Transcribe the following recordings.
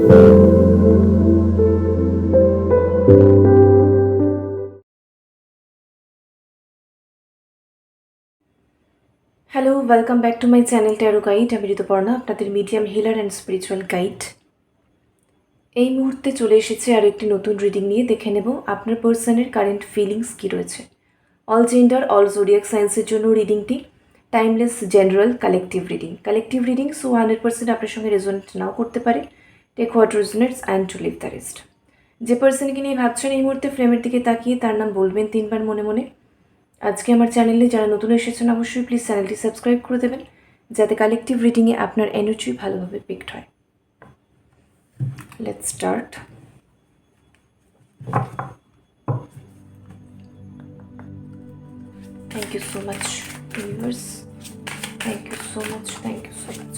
Hello, welcome back to my channel tarot guide. আমি ঋতুপর্ণা, আপনাদের medium healer and spiritual guide. এই মুহূর্তে চলে এসেছে আরও একটি নতুন রিডিং নিয়ে। দেখে নেব আপনার পার্সনের কারেন্ট ফিলিংস কী রয়েছে। অল জেন্ডার, অল জোডিয়াক সায়েন্সের জন্য রিডিংটি timeless, general, collective reading. So 100% আপনার সঙ্গে রেজোনেট নাও করতে পারে। Take what resonates and to leave the rest. যে পার্সনকে নিয়ে ভাবছেন এই মুহূর্তে, ফ্রেমের দিকে তাকিয়ে তার নাম বলবেন 3 বার মনে মনে। আজকে আমার চ্যানেলে যারা নতুন এসেছেন অবশ্যই প্লিজ চ্যানেলটি সাবস্ক্রাইব করে দেবেন, যাতে কালেকটিভ রিডিংয়ে আপনার এনার্জি ভালোভাবে পিকড হয়। Let's start. Thank you so much universe, thank you so much, thank you so much.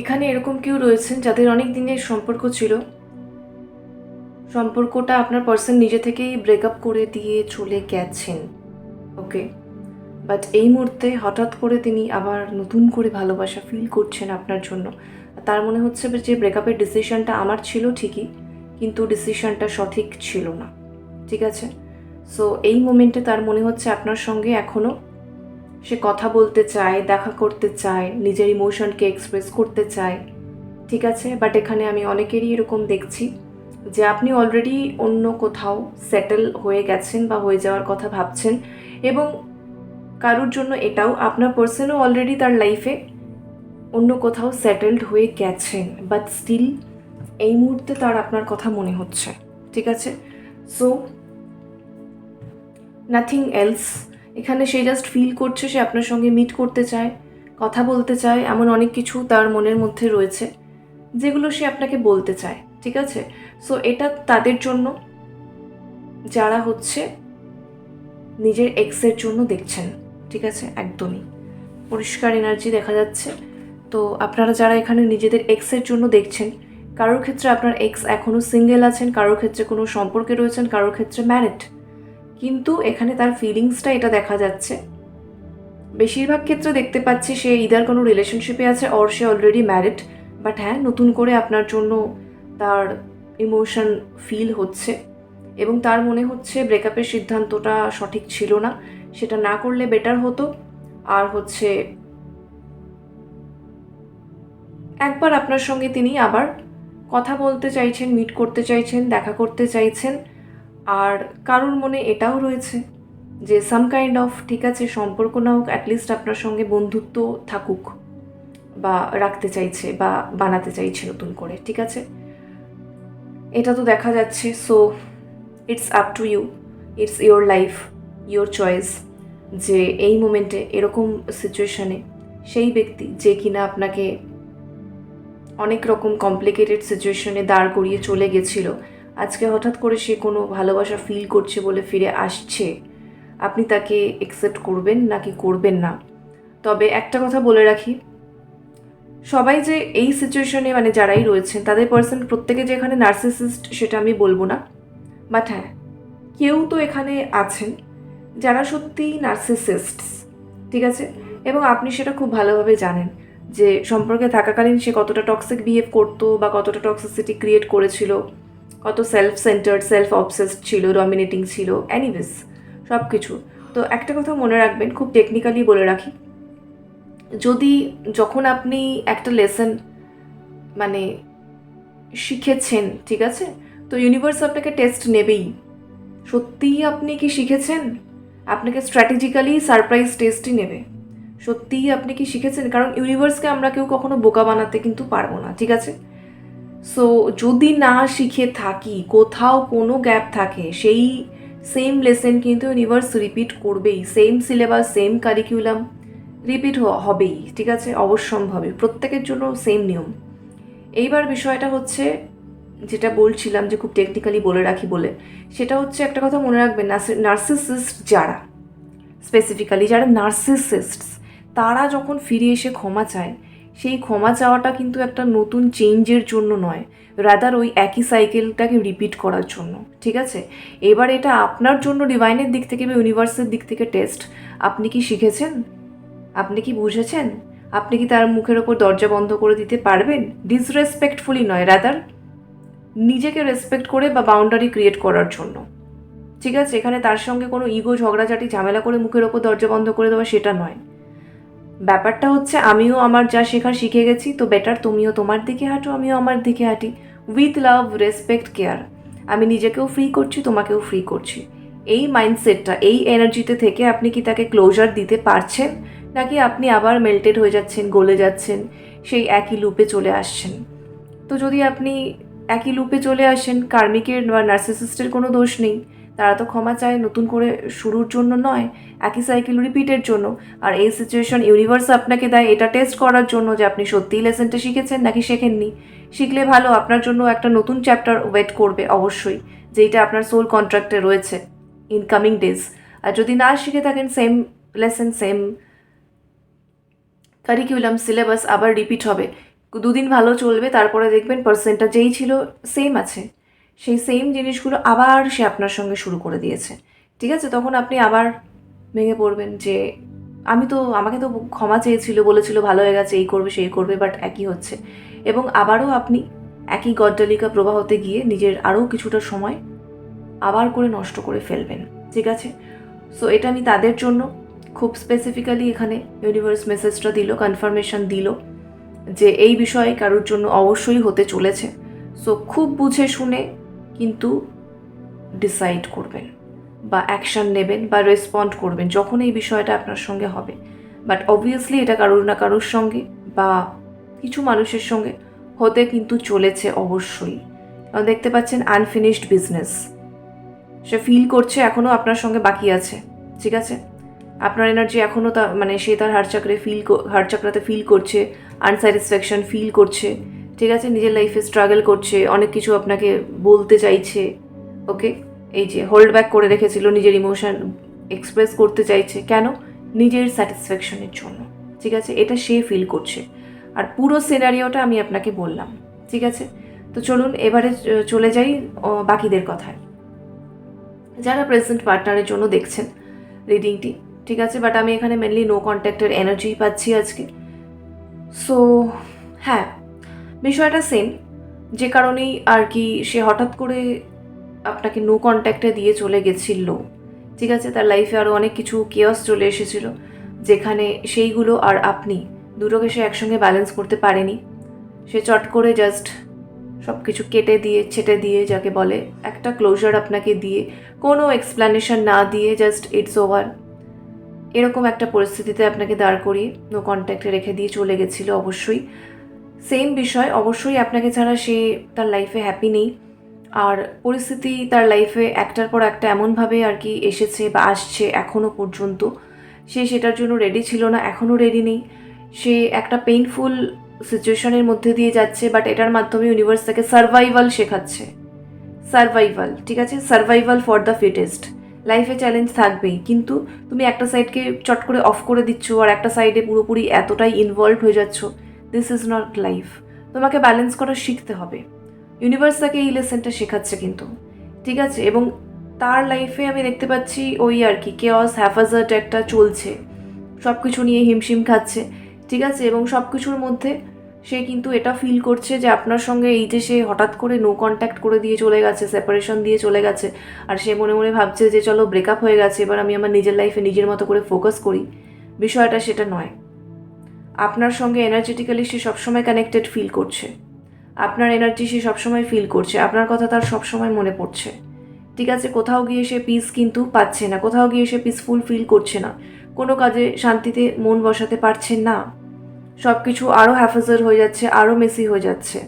এখানে এরকম কেউ রয়েছেন যাদের অনেক দিনের সম্পর্ক ছিল, সম্পর্কটা আপনার পার্সন নিজে থেকেই ব্রেকআপ করে দিয়ে চলে গেছেন। ওকে, বাট এই মুহূর্তে হঠাৎ করে তিনি আবার নতুন করে ভালোবাসা ফিল করছেন আপনার জন্য। তার মনে হচ্ছে যে ব্রেকআপের ডিসিশনটা আমার ছিল ঠিকই, কিন্তু ডিসিশনটা সঠিক ছিল না। ঠিক আছে, সো এই মোমেন্টে তার মনে হচ্ছে আপনার সঙ্গে এখনও সে কথা বলতে চায়, দেখা করতে চায়, নিজের ইমোশনকে এক্সপ্রেস করতে চায়। ঠিক আছে, বাট এখানে আমি অনেকেরই এরকম দেখছি যে আপনি অলরেডি অন্য কোথাও সেটেল হয়ে গেছেন বা হয়ে যাওয়ার কথা ভাবছেন, এবং কারোর জন্য এটাও আপনার পার্সনও অলরেডি তার লাইফে অন্য কোথাও সেটেলড হয়ে গেছেন, বাট স্টিল এই মুহূর্তে তার আপনার কথা মনে হচ্ছে। ঠিক আছে, সো নাথিং এলস। এখানে সে জাস্ট ফিল করছে সে আপনার সঙ্গে মিট করতে চায়, কথা বলতে চায়। এমন অনেক কিছু তার মনের মধ্যে রয়েছে যেগুলো সে আপনাকে বলতে চায়। ঠিক আছে, সো এটা তাদের জন্য যারা হচ্ছে নিজের এক্সের জন্য দেখছেন। ঠিক আছে, একদমই পরিষ্কার এনার্জি দেখা যাচ্ছে। তো আপনারা যারা এখানে নিজেদের এক্সের জন্য দেখছেন, কারোর ক্ষেত্রে আপনার এক্স এখনও সিঙ্গেল আছেন, কারোর ক্ষেত্রে কোনো সম্পর্কে রয়েছেন, কারোর ক্ষেত্রে ম্যারিড। কিন্তু এখানে তার ফিলিংসটা এটা দেখা যাচ্ছে, বেশিরভাগ ক্ষেত্রে দেখতে পাচ্ছি সে ইদার কোনো রিলেশনশিপে আছে or say already married. But হ্যাঁ, নতুন করে আপনার জন্য তার ইমোশন ফিল হচ্ছে, এবং তার মনে হচ্ছে ব্রেকআপের সিদ্ধান্তটা সঠিক ছিল না, সেটা না করলে বেটার হতো। আর হচ্ছে একবার আপনার সঙ্গে তিনি আবার কথা বলতে চাইছেন, মিট করতে চাইছেন, দেখা করতে চাইছেন। আর কারোর মনে এটাও রয়েছে যে সাম কাইন্ড অফ, ঠিক আছে, সম্পর্ক না হোক, অ্যাটলিস্ট আপনার সঙ্গে বন্ধুত্ব থাকুক, বা রাখতে চাইছে বা বানাতে চাইছে নতুন করে। ঠিক আছে, এটা তো দেখা যাচ্ছে। So it's up to you, it's your life, your choice, যে এই মোমেন্টে এরকম সিচুয়েশানে সেই ব্যক্তি যে কিনা আপনাকে অনেক রকম কমপ্লিকেটেড সিচুয়েশনে দাঁড় করিয়ে চলে গেছিল, আজকে হঠাৎ করে সে কোনো ভালোবাসা ফিল করছে বলে ফিরে আসছে, আপনি তাকে অ্যাকসেপ্ট করবেন নাকি করবেন না? তবে একটা কথা বলে রাখি, সবাই যে এই সিচুয়েশনে মানে যারাই রয়েছেন তাদের পার্সন প্রত্যেকে যে এখানে নার্সিসিস্ট সেটা আমি বলবো না। বাট হ্যাঁ, কেউ তো এখানে আছেন যারা সত্যিই নার্সিসিস্টস। ঠিক আছে, এবং আপনি সেটা খুব ভালোভাবে জানেন যে সম্পর্কে থাকাকালীন সে কতটা টক্সিক বিহেভ করতো বা কতটা টক্সিসিটি ক্রিয়েট করেছিল, কত সেলফ সেন্টার্ড, সেলফ অবসেসড ছিল, ডমিনেটিং ছিল, অ্যানিওয়েজ সব কিছু। তো একটা কথা মনে রাখবেন, খুব টেকনিক্যালি বলে রাখি, যদি যখন আপনি একটা লেসন মানে শিখেছেন, ঠিক আছে, তো ইউনিভার্স আপনাকে টেস্ট নেবেই। সত্যিই আপনি কি শিখেছেন? আপনাকে স্ট্র্যাটেজিক্যালি সারপ্রাইজ টেস্টই নেবে। সত্যিই আপনি কি শিখেছেন? কারণ ইউনিভার্সকে আমরা কেউ কখনো বোকা বানাতে কিন্তু পারবো না, ঠিক আছে? সো যদি না শিখে থাকি, কোথাও কোনো গ্যাপ থাকে, সেই সেম লেসেন কিন্তু ইউনিভার্স রিপিট করবেই, same syllabus, same curriculum repeat হবেই, ঠিক আছে? অবশ্যম্ভাবী, প্রত্যেকের জন্য সেম নিয়ম। এইবার বিষয়টা হচ্ছে, যেটা বলছিলাম যে খুব টেকনিক্যালি বলে রাখি বলে, সেটা হচ্ছে একটা কথা মনে রাখবেন, নার্সিসিস্ট যারা, স্পেসিফিক্যালি যারা নার্সিসিস্টস, তারা যখন ফিরে এসে ক্ষমা চায়, সেই ক্ষমা চাওয়াটা কিন্তু একটা নতুন চেঞ্জের জন্য নয়, রাদার ওই একই সাইকেলটাকে রিপিট করার জন্য, ঠিক আছে? এবার এটা আপনার জন্য ডিভাইনের দিক থেকে বা ইউনিভার্সের দিক থেকে টেস্ট। আপনি কি শিখেছেন? আপনি কি বুঝেছেন? আপনি কি তার মুখের ওপর দরজা বন্ধ করে দিতে পারবেন? ডিসরেসপেক্টফুলি নয়, রাদার নিজেকে রেসপেক্ট করে বা বাউন্ডারি ক্রিয়েট করার জন্য, ঠিক আছে? এখানে তার সঙ্গে কোনো ইগো, ঝগড়াঝাটি, ঝামেলা করে মুখের ওপর দরজা বন্ধ করে দেওয়া সেটা নয়। ব্যাপারটা হচ্ছে আমিও আমার যা শেখার শিখে গেছি, তো বেটার তুমিও তোমার দিকে হাঁটো, আমিও আমার দিকে হাঁটি, উইথ লাভ, রেসপেক্ট, কেয়ার। আমি নিজেকেও ফ্রি করছি, তোমাকেও ফ্রি করছি। এই মাইন্ডসেটটা, এই এনার্জিতে থেকে আপনি কি তাকে ক্লোজার দিতে পারছেন, নাকি আপনি আবার মেল্টেড হয়ে যাচ্ছেন, গলে যাচ্ছেন, সেই একই লুপে চলে আসছেন? তো যদি আপনি একই লুপে চলে আসেন, কার্মিকের বা নার্সিসিস্টের কোনো দোষ নেই। তারা তো ক্ষমা চায় নতুন করে শুরুর জন্য নয়, একই সাইকেল রিপিটের জন্য। আর এই সিচুয়েশন ইউনিভার্স আপনাকে দেয় এটা টেস্ট করার জন্য যে আপনি সত্যিই লেসেনটা শিখেছেন নাকি শেখেননি। শিখলে ভালো, আপনার জন্য একটা নতুন চ্যাপ্টার ওয়েট করবে অবশ্যই, যেটা আপনার সোল কন্ট্রাক্টে রয়েছে ইনকামিং ডেজ। আর যদি না শিখে থাকেন, same lesson, same curriculum, syllabus আবার রিপিট হবে। দুদিন ভালো চলবে, তারপরে দেখবেন পার্সেন্টটা যেই ছিল সেম আছে, সেই সেম জিনিসগুলো আবার সে আপনার সঙ্গে শুরু করে দিয়েছে, ঠিক আছে? তখন আপনি আবার ভেঙে পড়বেন যে আমাকে তো ক্ষমা চেয়েছিল, বলেছিল ভালো হয়ে গেছে, এই করবে সেই করবে, বাট একই হচ্ছে। এবং আবারও আপনি একই গড্ডালিকা প্রবাহতে গিয়ে নিজের আরও কিছুটা সময় আবার করে নষ্ট করে ফেলবেন, ঠিক আছে? সো এটা আমি তাদের জন্য খুব স্পেসিফিক্যালি এখানে ইউনিভার্স মেসেজটা দিল, কনফার্মেশন দিল যে এই বিষয়ে কারোর জন্য অবশ্যই হতে চলেছে। সো খুব বুঝে শুনে কিন্তু ডিসাইড করবেন বা অ্যাকশান নেবেন বা রেসপন্ড করবেন যখন এই বিষয়টা আপনার সঙ্গে হবে। বাট অবভিয়াসলি এটা কারোর না কারোর সঙ্গে বা কিছু মানুষের সঙ্গে হতে কিন্তু চলেছে অবশ্যই। কারণ দেখতে পাচ্ছেন আনফিনিশড বিজনেস, সে ফিল করছে এখনও আপনার সঙ্গে বাকি আছে, ঠিক আছে? আপনার এনার্জি এখনও সে তার হার্ট চাকরাতে ফিল করছে, আনস্যাটিসফ্যাকশন ফিল করছে, ঠিক আছে? নিজের লাইফে স্ট্রাগল করছে, অনেক কিছু আপনাকে বলতে চাইছে, ওকে? এই যে হোল্ড ব্যাক করে রেখেছিল, নিজের ইমোশন এক্সপ্রেস করতে চাইছে, কেন? নিজের স্যাটিসফ্যাকশনের জন্য, ঠিক আছে? এটা সে ফিল করছে। আর পুরো সিনারিওটা আমি আপনাকে বললাম, ঠিক আছে? তো চলুন এবারে চলে যাই বাকিদের কথায়। যারা প্রেজেন্ট পার্টনারের জন্য দেখছেন রিডিংটি, ঠিক আছে? বাট আমি এখানে মেনলি নো কন্ট্যাক্টের এনার্জি পাচ্ছি আজকে। সো হ্যাঁ, বিষয়টা সেম, যে কারণেই আর কি সে হঠাৎ করে আপনাকে নো কন্ট্যাক্টে দিয়ে চলে গেছিল, ঠিক আছে? তার লাইফে আরও অনেক কিছু কেয়াস চলে এসেছিল, যেখানে সেইগুলো আর আপনি দুটোকে সে একসঙ্গে ব্যালেন্স করতে পারেনি। সে চট করে জাস্ট সব কিছু কেটে দিয়ে ছেটে দিয়ে, যাকে বলে, একটা ক্লোজার আপনাকে দিয়ে, কোনো এক্সপ্লানেশন না দিয়ে, জাস্ট ইটস ওভার, এরকম একটা পরিস্থিতিতে আপনাকে দাঁড় করিয়ে নো কন্ট্যাক্টে রেখে দিয়ে চলে গেছিলো। অবশ্যই সেম বিষয়, অবশ্যই আপনাকে ছাড়া সে তার লাইফে হ্যাপি নেই। আর পরিস্থিতি তার লাইফে একটার পর একটা এমনভাবে আর কি এসেছে বা আসছে এখনও পর্যন্ত, সে সেটার জন্য রেডি ছিল না, এখনও রেডি নেই। সে একটা পেইনফুল সিচুয়েশনের মধ্যে দিয়ে যাচ্ছে, বাট এটার মাধ্যমে ইউনিভার্স তাকে সার্ভাইভাল শেখাচ্ছে। সার্ভাইভাল, ঠিক আছে? Survival for the fittest. লাইফে চ্যালেঞ্জ থাকবেই, কিন্তু তুমি একটা সাইডকে চট করে অফ করে দিচ্ছ আর একটা সাইডে পুরোপুরি এতটাই ইনভলভ হয়ে যাচ্ছ। This is not life. তোমাকে ব্যালেন্স করা শিখতে হবে। ইউনিভার্স তাকে এই লেসেনটা শেখাচ্ছে কিন্তু, ঠিক আছে? এবং তার লাইফে আমি দেখতে পাচ্ছি ওই আর কি কেওয়াস, হ্যাফাজার্ড একটা চলছে, সব কিছু নিয়ে হিমশিম খাচ্ছে, ঠিক আছে? এবং সব কিছুর মধ্যে সে কিন্তু এটা ফিল করছে যে আপনার সঙ্গে এই যে সে হঠাৎ করে নো কন্ট্যাক্ট করে দিয়ে চলে গেছে, সেপারেশন দিয়ে চলে গেছে, আর সে মনে মনে ভাবছে যে চলো ব্রেকআপ হয়ে গেছে, এবার আমি আমার নিজের লাইফে নিজের মতো করে ফোকাস করি। বিষয়টা সেটা নয়। আপনার সঙ্গে এনার্জেটিক্যালি সে সবসময় কানেক্টেড ফিল করছে, আপনার এনার্জি সে সবসময় ফিল করছে, আপনার কথা তার সবসময় মনে পড়ছে, ঠিক আছে, কোথাও গিয়ে সে পিস কিন্তু পাচ্ছে না, কোথাও গিয়ে সে পিসফুল ফিল করছে না, কোনো কাজে শান্তিতে মন বসাতে পারছেন না, সব কিছু আরও হ্যাফাজার হয়ে যাচ্ছে, আরও মেসি হয়ে যাচ্ছে।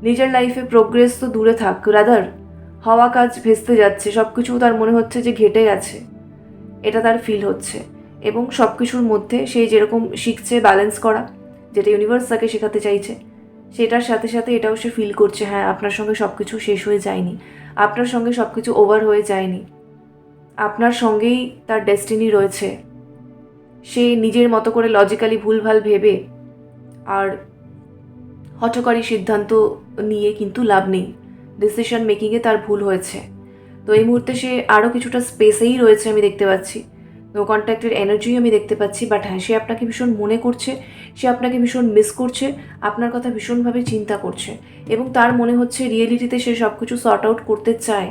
নিজের লাইফে প্রোগ্রেস তো দূরে থাক, রাদার হওয়া কাজ ভেস্তে যাচ্ছে, সব কিছু তার মনে হচ্ছে যে ঘেটে গেছে, এটা তার ফিল হচ্ছে। এবং সব কিছুর মধ্যে সেই যেরকম শিখছে ব্যালেন্স করা, যেটা ইউনিভার্স তাকে শেখাতে চাইছে, সেটার সাথে সাথে এটাও সে ফিল করছে, হ্যাঁ আপনার সঙ্গে সব কিছু শেষ হয়ে যায়নি, আপনার সঙ্গে সব কিছু ওভার হয়ে যায়নি, আপনার সঙ্গেই তার ডেস্টিনি রয়েছে। সে নিজের মতো করে লজিক্যালি ভুলভাল ভেবে আর হঠকারী সিদ্ধান্ত নিয়ে কিন্তু লাভ নেই, ডিসিশন মেকিংয়ে তার ভুল হয়েছে। তো এই মুহূর্তে সে আরও কিছুটা স্পেসেই রয়েছে, আমি দেখতে পাচ্ছি নো কন্ট্যাক্টের এনার্জি আমি দেখতে পাচ্ছি। বাট হ্যাঁ, সে আপনাকে ভীষণ মনে করছে, সে আপনাকে ভীষণ মিস করছে, আপনার কথা ভীষণভাবে চিন্তা করছে, এবং তার মনে হচ্ছে রিয়েলিটিতে সে সব কিছু সর্ট আউট করতে চায়,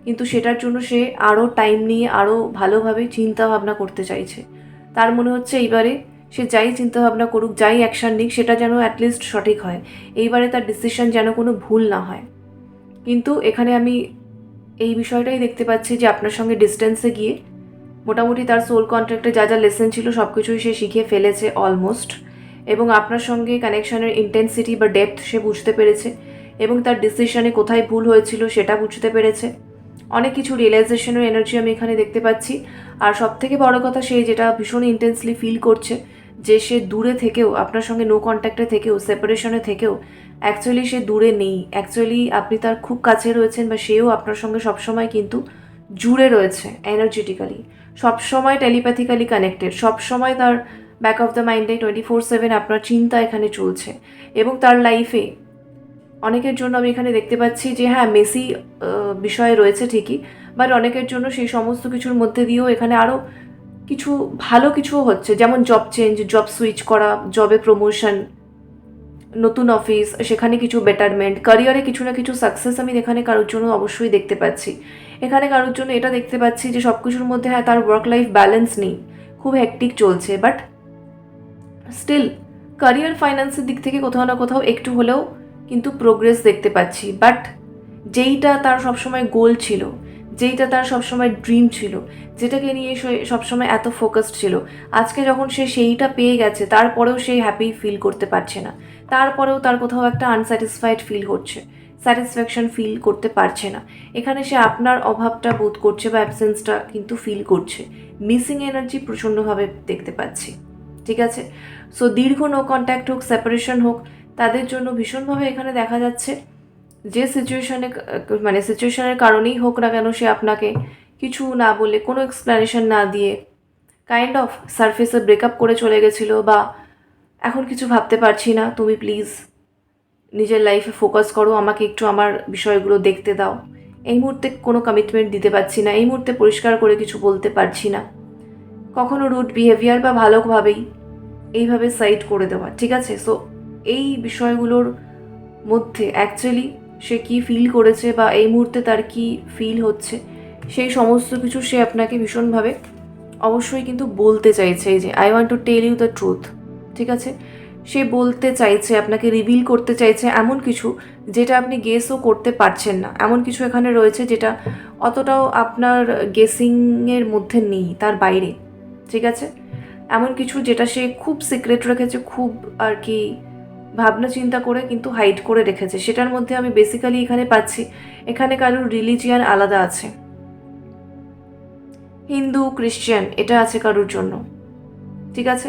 কিন্তু সেটার জন্য সে আরও টাইম নিয়ে আরও ভালোভাবে চিন্তা ভাবনা করতে চাইছে। তার মনে হচ্ছে এইবারে সে যাই চিন্তাভাবনা করুক, যাই অ্যাকশান নিক, সেটা যেন অ্যাটলিস্ট সঠিক হয়, এইবারে তার ডিসিশন যেন কোনো ভুল না হয়। কিন্তু এখানে আমি এই বিষয়টাই দেখতে পাচ্ছি যে আপনার সঙ্গে ডিস্টেন্সে গিয়ে মোটামুটি তার সোল কন্ট্রাক্টে যা যা লেসন ছিল সব কিছুই সে শিখে ফেলেছে অলমোস্ট, এবং আপনার সঙ্গে কানেকশনের ইন্টেন্সিটি বা ডেপথ সে বুঝতে পেরেছে, এবং তার ডিসিশনে কোথায় ভুল হয়েছিল সেটা বুঝতে পেরেছে। অনেক কিছু রিয়েলাইজেশনের এনার্জি আমি এখানে দেখতে পাচ্ছি। আর সব থেকে বড় কথা, সে যেটা ভীষণ ইন্টেন্সলি ফিল করছে, যে সে দূরে থেকেও, আপনার সঙ্গে নো কন্ট্যাক্টে থেকেও, সেপারেশনে থেকেও অ্যাকচুয়ালি সে দূরে নেই, অ্যাকচুয়ালি আপনি তার খুব কাছে রয়েছেন, বা সেও আপনার সঙ্গে সবসময় কিন্তু জুড়ে রয়েছে এনার্জেটিক্যালি, সবসময় টেলিপ্যাথিক্যালি কানেক্টেড, সবসময় তার ব্যাক অফ দ্য মাইন্ডে 24/7 আপনার চিন্তা এখানে চলছে। এবং তার লাইফে অনেকের জন্য আমি এখানে দেখতে পাচ্ছি যে হ্যাঁ, মেসি বিষয় রয়েছে ঠিকই, বাট অনেকের জন্য সেই সমস্ত কিছুর মধ্যে দিয়েও এখানে আরও কিছু ভালো কিছুও হচ্ছে, যেমন জব চেঞ্জ, জব সুইচ করা, জবে প্রমোশন, নতুন অফিস, সেখানে কিছু বেটারমেন্ট, ক্যারিয়ারে কিছু না কিছু সাকসেস আমি এখানে কারোর জন্য অবশ্যই দেখতে পাচ্ছি। এখানে কারোর জন্য এটা দেখতে পাচ্ছি যে সব কিছুর মধ্যে হ্যাঁ, তার ওয়ার্ক লাইফ ব্যালেন্স নেই, খুব হেক্টিক চলছে, বাট স্টিল ক্যারিয়ার ফাইন্যান্সের দিক থেকে কোথাও না কোথাও একটু হলেও কিন্তু প্রোগ্রেস দেখতে পাচ্ছি। বাট যেইটা তার সবসময় গোল ছিল, যেইটা তার সবসময় ড্রিম ছিল, যেটাকে নিয়ে সে সবসময় এত ফোকাসড ছিল, আজকে যখন সে সেইটা পেয়ে গেছে, তারপরেও সে হ্যাপি ফিল করতে পারছে না, তারপরেও তার কোথাও একটা আনস্যাটিসফাইড ফিল হচ্ছে, স্যাটিসফ্যাকশন ফিল করতে পারছে না। এখানে সে আপনার অভাবটা বোধ করছে বা অ্যাবসেন্সটা কিন্তু ফিল করছে, মিসিং এনার্জি প্রচণ্ডভাবে দেখতে পাচ্ছি। ঠিক আছে, সো দীর্ঘ নো কন্ট্যাক্ট হোক, সেপারেশন হোক, তাদের জন্য ভীষণভাবে এখানে দেখা যাচ্ছে যে সিচুয়েশনের কারণেই হোক না কেন, সে আপনাকে কিছু না বলে, কোনো এক্সপ্লেনেশন না দিয়ে কাইন্ড অফ সারফেসে ব্রেকআপ করে চলে গেছিলো, বা এখন কিছু ভাবতে পারছি না, তুমি প্লিজ নিজের লাইফে ফোকাস করো, আমাকে একটু আমার বিষয়গুলো দেখতে দাও, এই মুহূর্তে কোনো কমিটমেন্ট দিতে পারছি না, এই মুহূর্তে পরিষ্কার করে কিছু বলতে পারছি না, কখনো রুড বিহেভিয়ার বা ভালোভাবেই এইভাবে সাইড করে দেওয়া। ঠিক আছে, সো এই বিষয়গুলোর মধ্যে অ্যাকচুয়ালি সে কি ফিল করেছে বা এই মুহূর্তে তার কি ফিল হচ্ছে, সেই সমস্ত কিছু সে আপনাকে ভীষণভাবে অবশ্যই কিন্তু বলতে চাইছে। এই যে I want to tell you the truth, ঠিক আছে, সে বলতে চাইছে, আপনাকে রিভিল করতে চাইছে এমন কিছু যেটা আপনি গেসও করতে পারছেন না, এমন কিছু এখানে রয়েছে যেটা অতটাও আপনার গেসিংয়ের মধ্যে নেই, তার বাইরে। ঠিক আছে, এমন কিছু যেটা সে খুব সিক্রেট রেখেছে, খুব আর কি ভাবনা চিন্তা করে কিন্তু হাইড করে রেখেছে, সেটার মধ্যে আমি বেসিক্যালি এখানে পাচ্ছি এখানে কারোর রিলিজিয়ান আলাদা আছে, হিন্দু, ক্রিশ্চিয়ান, এটা আছে কারোর জন্য। ঠিক আছে,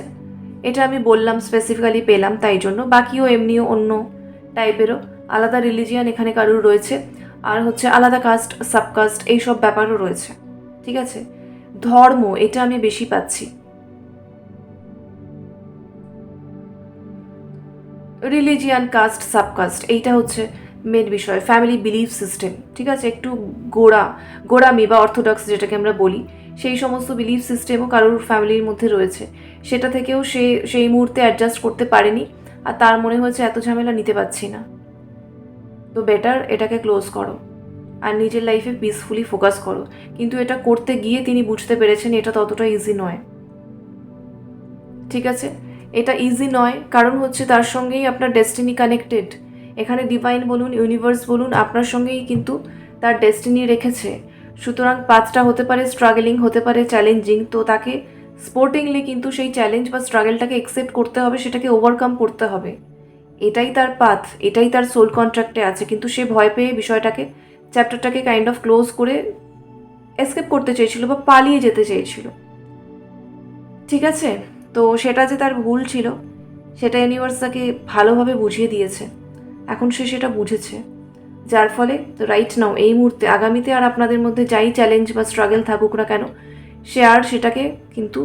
এটা আমি বললাম, স্পেসিফিক্যালি পেলাম তাই জন্য, বাকিও এমনিও অন্য টাইপেরও আলাদা রিলিজিয়ান এখানে কারোর রয়েছে, আর হচ্ছে আলাদা কাস্ট, সাবকাস্ট, এইসব ব্যাপারও রয়েছে। ঠিক আছে, ধর্ম, এটা আমি বেশি পাচ্ছি, রিলিজিয়ান, কাস্ট, সাবকাস্ট, এইটা হচ্ছে মেন বিষয়, ফ্যামিলি বিলিফ সিস্টেম। ঠিক আছে, একটু গোড়ামি বা অর্থোডক্স যেটাকে আমরা বলি, সেই সমস্ত বিলিফ সিস্টেমও কারোর ফ্যামিলির মধ্যে রয়েছে, সেটা থেকেও সে সেই মুহূর্তে অ্যাডজাস্ট করতে পারেনি, আর তার মনে হয়েছে এত ঝামেলা নিতে পারছি না, তো বেটার এটাকে ক্লোজ করো আর নিজের লাইফে পিসফুলি ফোকাস করো। কিন্তু এটা করতে গিয়ে তিনি বুঝতে পেরেছেন এটা ততটা ইজি নয়। ঠিক আছে, এটা ইজি নয়, কারণ হচ্ছে তার সঙ্গেই আপনার ডেস্টিনি কানেক্টেড, এখানে ডিভাইন বলুন, ইউনিভার্স বলুন, আপনার সঙ্গেই কিন্তু তার ডেস্টিনি রেখেছে। সুতরাং পাথটা হতে পারে স্ট্রাগলিং, হতে পারে চ্যালেঞ্জিং, তো তাকে স্পোর্টিংলি কিন্তু সেই চ্যালেঞ্জ বা স্ট্রাগলটাকে অ্যাকসেপ্ট করতে হবে, সেটাকে ওভারকাম করতে হবে। এটাই তার পাথ, এটাই তার সোল কন্ট্রাক্টে আছে, কিন্তু সে ভয় পেয়ে বিষয়টাকে, চ্যাপ্টারটাকে কাইন্ড অফ ক্লোজ করে এসকেপ করতে চেয়েছিল বা পালিয়ে যেতে চেয়েছিল। ঠিক আছে, তো সেটা যে তার ভুল ছিল সেটা ইউনিভার্স তাকে ভালোভাবে বুঝিয়ে দিয়েছে, এখন সে সেটা বুঝেছে, যার ফলে রাইট নাও এই মুহূর্তে আগামীতে আর আপনাদের মধ্যে যাই চ্যালেঞ্জ বা স্ট্রাগল থাকুক না কেন, সে আর সেটাকে কিন্তু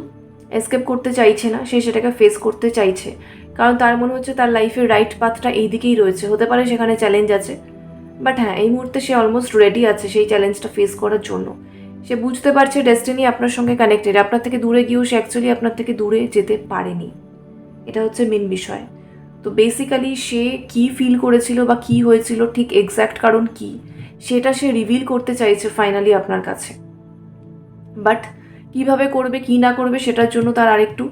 এসকেপ করতে চাইছে না, সে সেটাকে ফেস করতে চাইছে। কারণ তার মনে হচ্ছে তার লাইফের রাইট পাথটা এই দিকেই রয়েছে, হতে পারে সেখানে চ্যালেঞ্জ আছে, বাট হ্যাঁ এই মুহূর্তে সে অলমোস্ট রেডি আছে সেই চ্যালেঞ্জটা ফেস করার জন্য। সে বুঝতে পারছে ডেস্টিনি আপনার সঙ্গে কানেক্টেড, আপনার থেকে দূরে গিয়েও সে অ্যাকচুয়ালি আপনার থেকে দূরে যেতে পারেনি, এটা হচ্ছে মেন বিষয়। তো বেসিক্যালি সে কি ফিল করেছিল বা কি হয়েছিল ঠিক এক্স্যাক্ট কারণ কি, সেটা সে রিভিল করতে চাইছে ফাইনালি আপনার কাছে, বাট কিভাবে করবে কি না করবে সেটার জন্য তার আরেকটু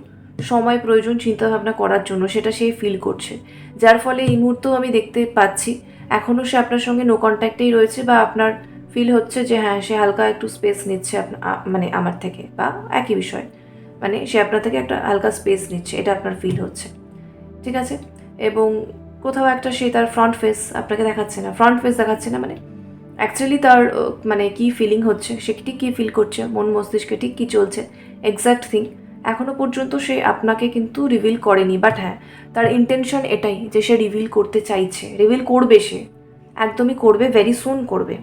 সময় প্রয়োজন চিন্তাভাবনা করার জন্য, সেটা সে ফিল করছে। যার ফলে এই মুহূর্তেও আমি দেখতে পাচ্ছি এখনও সে আপনার সঙ্গে নো কন্ট্যাক্টেই রয়েছে, বা আপনার ফিল হচ্ছে যে হ্যাঁ সে হালকা একটু স্পেস নিচ্ছে মানে আমার থেকে, বা একই বিষয়, মানে সে আপনার থেকে একটা হালকা স্পেস নিচ্ছে, এটা আপনার ফিল হচ্ছে। ঠিক আছে, এবং কোথাও একটা সে তার ফ্রন্ট ফেস আপনাকে দেখাচ্ছে না, ফ্রন্ট ফেস দেখাচ্ছে না, মানে অ্যাকচুয়ালি তার মানে কী ফিলিং হচ্ছে, সে ঠিক কী ফিল করছে, মন মস্তিষ্কে ঠিক কী চলছে এক্স্যাক্ট থিং এখনও পর্যন্ত সে আপনাকে কিন্তু রিভিল করেনি, বাট হ্যাঁ তার ইন্টেনশন এটাই যে সে রিভিল করতে চাইছে, রিভিল করবে, সে একদমই করবে, ভেরি সুন করবে,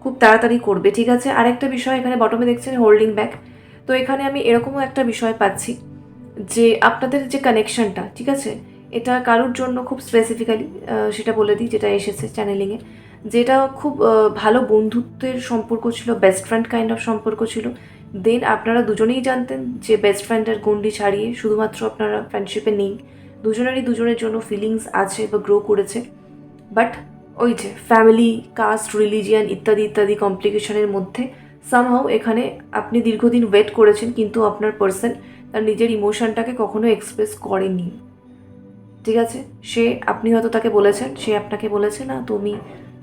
খুব তাড়াতাড়ি করবে। ঠিক আছে, আরেকটা বিষয় এখানে বটমে দেখছেন হোল্ডিং ব্যাক, তো এখানে আমি এরকমও একটা বিষয় পাচ্ছি যে আপনাদের যে কানেকশনটা, ঠিক আছে, এটা কারোর জন্য খুব স্পেসিফিক্যালি সেটা বলে দিই, যেটা এসেছে চ্যানেলিংয়ে, যেটা খুব ভালো বন্ধুত্বের সম্পর্ক ছিল, বেস্ট ফ্রেন্ড কাইন্ড অফ সম্পর্ক ছিল। দেন আপনারা দুজনেই জানতেন যে বেস্ট ফ্রেন্ডের গণ্ডি ছাড়িয়ে শুধুমাত্র আপনারা ফ্রেন্ডশিপে নেই, দুজনেরই দুজনের জন্য ফিলিংস আছে বা গ্রো করেছে, বাট ওই যে ফ্যামিলি, কাস্ট, রিলিজিয়ান ইত্যাদি ইত্যাদি কমপ্লিকেশনের মধ্যে সামহাউ এখানে আপনি দীর্ঘদিন ওয়েট করেছেন, কিন্তু আপনার পার্সন তার নিজের ইমোশনটাকে কখনো এক্সপ্রেস করেনি। ঠিক আছে, সে, আপনি হয়তো তাকে বলেছেন, সে আপনাকে বলেছে না তুমি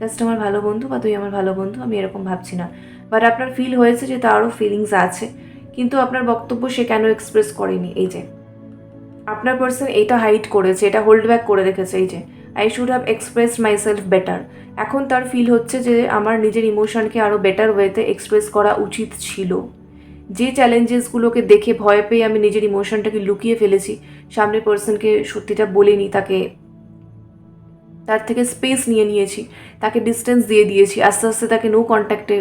জাস্ট আমার ভালো বন্ধু বা তুই আমার ভালো বন্ধু, আমি এরকম ভাবছি না, বাট আপনার ফিল হয়েছে যে তারও ফিলিংস আছে, কিন্তু আপনার বক্তব্য সে কেন এক্সপ্রেস করেনি, এই যে আপনার পার্সন এইটা হাইড করেছে, এটা হোল্ড ব্যাক করে রেখেছে, এই যে I should have expressed my self better. এখন তার ফিল হচ্ছে যে আমার নিজের ইমোশনকে আরও বেটার ওয়েতে এক্সপ্রেস করা উচিত ছিল, যে চ্যালেঞ্জেসগুলোকে দেখে ভয় পেয়ে আমি নিজের ইমোশনটাকে লুকিয়ে ফেলেছি, সামনের পার্সনকে সত্যিটা বলিনি, তাকে তার থেকে স্পেস নিয়ে নিয়েছি, তাকে ডিস্টেন্স দিয়ে দিয়েছি, আস্তে আস্তে তাকে নো কন্ট্যাক্টে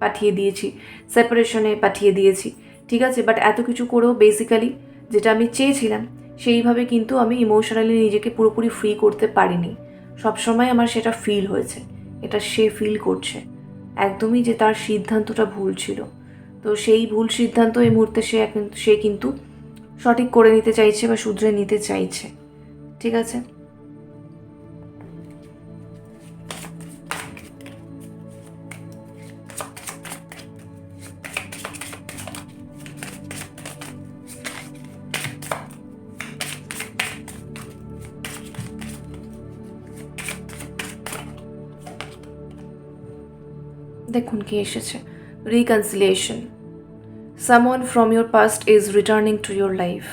পাঠিয়ে দিয়েছি, সেপারেশনে পাঠিয়ে দিয়েছি। ঠিক আছে, বাট এত কিছু করেও বেসিক্যালি যেটা আমি চেয়েছিলাম সেইভাবে কিন্তু আমি ইমোশনালি নিজেকে পুরোপুরি ফ্রি করতে পারিনি, সবসময় আমার সেটা ফিল হয়েছে, এটা সে ফিল করছে একদমই যে তার সিদ্ধান্তটা ভুল ছিল। তো সেই ভুল সিদ্ধান্ত এই মুহূর্তে সে কিন্তু সঠিক করে নিতে চাইছে বা শুধরে নিতে চাইছে। ঠিক আছে, দেখুন কি এসেছে, reconciliation, someone from your past is returning to your life,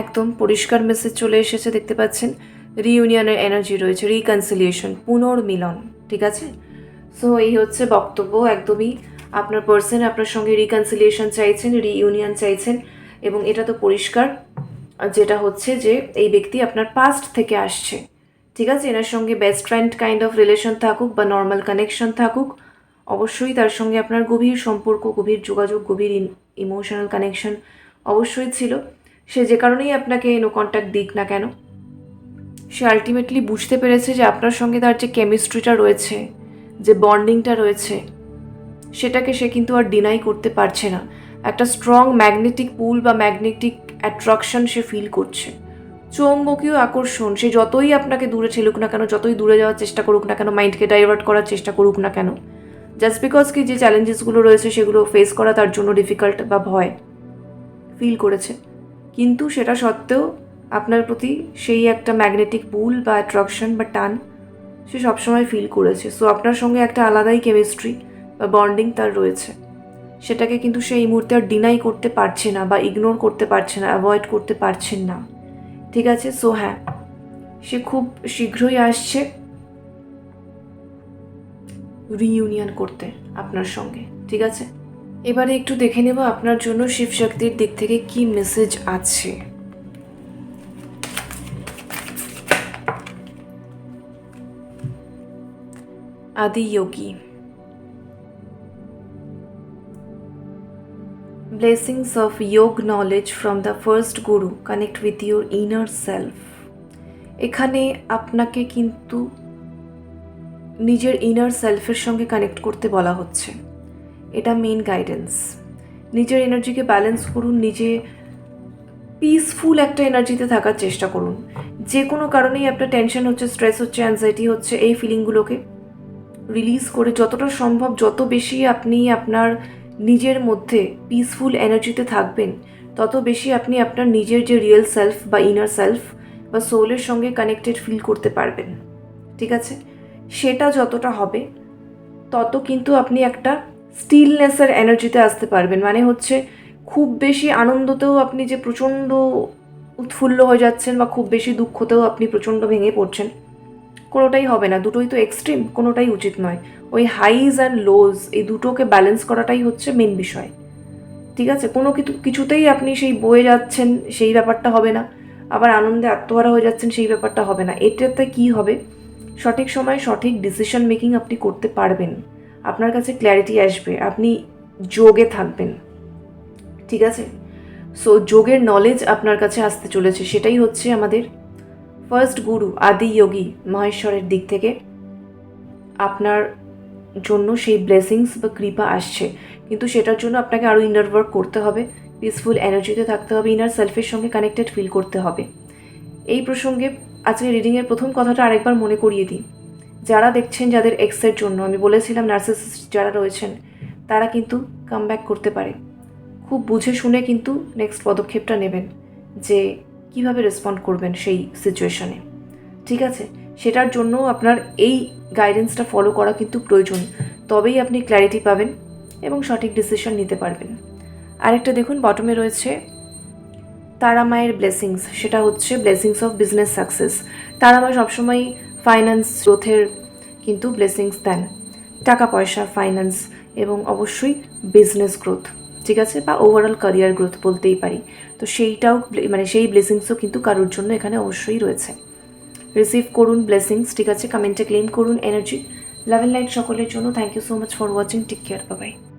একদম পরিষ্কার মেসেজ চলে এসেছে, দেখতে পাচ্ছেন রিইউনিয়নের এনার্জি রয়েছে, রিকনসিলিয়েশন, পুনর্মিলন। ঠিক আছে, সো এই হচ্ছে বক্তব্য, একদমই আপনার পার্সন আপনার সঙ্গে রিকনসিলিয়েশন চাইছেন, রিইউনিয়ন চাইছেন, এবং এটা তো পরিষ্কার যেটা হচ্ছে যে এই ব্যক্তি আপনার পাস্ট থেকে আসছে। ঠিক আছে, এনার সঙ্গে best friend kind of relation থাকুক বা নর্মাল কানেকশন থাকুক, অবশ্যই তার সঙ্গে আপনার গভীর সম্পর্ক, গভীর যোগাযোগ, গভীর ইমোশনাল কানেকশন অবশ্যই ছিল। সে যে কারণেই আপনাকে নো কন্ট্যাক্ট দিক না কেন, সে আলটিমেটলি বুঝতে পেরেছে যে আপনার সঙ্গে তার যে কেমিস্ট্রিটা রয়েছে, যে বন্ডিংটা রয়েছে, সেটাকে সে কিন্তু আর ডিনাই করতে পারছে না। একটা স্ট্রং ম্যাগনেটিক পুল বা ম্যাগনেটিক অ্যাট্রাকশন সে ফিল করছে, চৌম্বকীয় আকর্ষণ, সে যতই আপনাকে দূরে ঠেলুক না কেন, যতই দূরে যাওয়ার চেষ্টা করুক না কেন, মাইন্ডকে ডাইভার্ট করার চেষ্টা করুক না কেন, জাস্ট বিকজ কি যে চ্যালেঞ্জেসগুলো রয়েছে সেগুলো ফেস করা তার জন্য ডিফিকাল্ট বা ভয় ফিল করেছে, কিন্তু সেটা সত্ত্বেও আপনার প্রতি সেই একটা ম্যাগনেটিক পুল বা অ্যাট্রাকশন বা টান সে সবসময় ফিল করেছে। সো আপনার সঙ্গে একটা আলাদাই কেমিস্ট্রি বা বা বন্ডিং তার রয়েছে, সেটাকে কিন্তু সে এই মুহূর্তে আর ডিনাই করতে পারছে না বা ইগনোর করতে পারছে না, অ্যাভয়েড করতে পারছেন না। ঠিক আছে, সো হ্যাঁ, সে খুব শীঘ্রই আসছে রিইউনিয়ন করতে আপনার সঙ্গে। ঠিক আছে, এবারে একটু দেখে নেব আপনার জন্য শিব শক্তির দিক থেকে কি মেসেজ আছে। আদি যোগী, blessings of yoga knowledge from the first guru connect with your inner self। এখানে আপনাকে কিন্তু নিজের ইনার সেলফের সঙ্গে কানেক্ট করতে বলা হচ্ছে, এটা মেন গাইডেন্স। নিজের এনার্জিকে ব্যালেন্স করুন, নিজে পিসফুল একটা এনার্জিতে থাকার চেষ্টা করুন। যে কোনো কারণেই আপনার টেনশন হচ্ছে, স্ট্রেস হচ্ছে, অ্যাংজাইটি হচ্ছে, এই ফিলিংগুলোকে রিলিজ করে যতটা সম্ভব যত বেশি আপনি আপনার নিজের মধ্যে পিসফুল এনার্জিতে থাকবেন, তত বেশি আপনি আপনার নিজের যে রিয়েল সেলফ বা ইনার সেলফ বা সোলের সঙ্গে কানেক্টেড ফিল করতে পারবেন। ঠিক আছে, সেটা যতটা হবে তত কিন্তু আপনি একটা স্টিলনেসের এনার্জিতে আসতে পারবেন। মানে হচ্ছে খুব বেশি আনন্দতেও আপনি যে প্রচণ্ড উৎফুল্ল হয়ে যাচ্ছেন বা খুব বেশি দুঃখতেও আপনি প্রচণ্ড ভেঙে পড়ছেন, কোনোটাই হবে না, দুটোই তো এক্সট্রিম, কোনোটাই উচিত নয়। ওই হাইজ অ্যান্ড লোজ এই দুটোকে ব্যালেন্স করাটাই হচ্ছে মেন বিষয়। ঠিক আছে, কোনো কিছুতেই আপনি সেই বয়ে যাচ্ছেন সেই ব্যাপারটা হবে না, আবার আনন্দে আত্মহারা হয়ে যাচ্ছেন সেই ব্যাপারটা হবে না। এটাতে কি হবে, সঠিক সময়ে সঠিক ডিসিশন মেকিং আপনি করতে পারবেন, আপনার কাছে ক্ল্যারিটি আসবে, আপনি যোগে থাকবেন। ঠিক আছে, সো যোগের নলেজ আপনার কাছে আসতে চলেছে, সেটাই হচ্ছে আমাদের ফার্স্ট গুরু আদি যোগী মহেশ্বরের দিক থেকে আপনার জন্য সেই ব্লেসিংস বা কৃপা আসছে। কিন্তু সেটার জন্য আপনাকে আরও ইনার ওয়ার্ক করতে হবে, পিসফুল এনার্জিতে থাকতে হবে, ইনার সেলফের সঙ্গে কানেক্টেড ফিল করতে হবে। এই প্রসঙ্গে আজকে রিডিংয়ের প্রথম কথাটা আরেকবার মনে করিয়ে দিই। যারা দেখছেন, যাদের এক্সের জন্য আমি বলেছিলাম নার্সিসিস্ট যারা রয়েছেন তারা কিন্তু কামব্যাক করতে পারে। খুব বুঝে শুনে কিন্তু নেক্সট পদক্ষেপটা নেবেন যে কিভাবে রেসপন্ড করবেন সেই সিচুয়েশনে। ঠিক আছে, সেটার জন্য আপনার এই গাইডেন্সটা ফলো করা কিন্তু প্রয়োজন, তবেই আপনি ক্ল্যারিটি পাবেন এবং সঠিক ডিসিশন নিতে পারবেন। আরেকটা দেখুন, বটমে রয়েছে তারা মায়ের ব্লেসিংস, সেটা হচ্ছে ব্লেসিংস অফ বিজনেস সাকসেস। তারা মা সবসময় ফাইন্যান্স গ্রোথের কিন্তু ব্লেসিংস দেন, টাকা পয়সা, ফাইন্যান্স এবং অবশ্যই বিজনেস গ্রোথ। ঠিক আছে, বা ওভারঅল ক্যারিয়ার গ্রোথ বলতেই পারি। তো সেইটাও মানে সেই ব্লেসিংসও কিন্তু কারোর জন্য এখানে অবশ্যই রয়েছে। রিসিভ করুন ব্লেসিংস। ঠিক আছে, কমেন্টে ক্লেম করুন এনার্জি। লাভ এন্ড লাইট সকলের জন্য। Thank you so much for watching. Take care, bye by.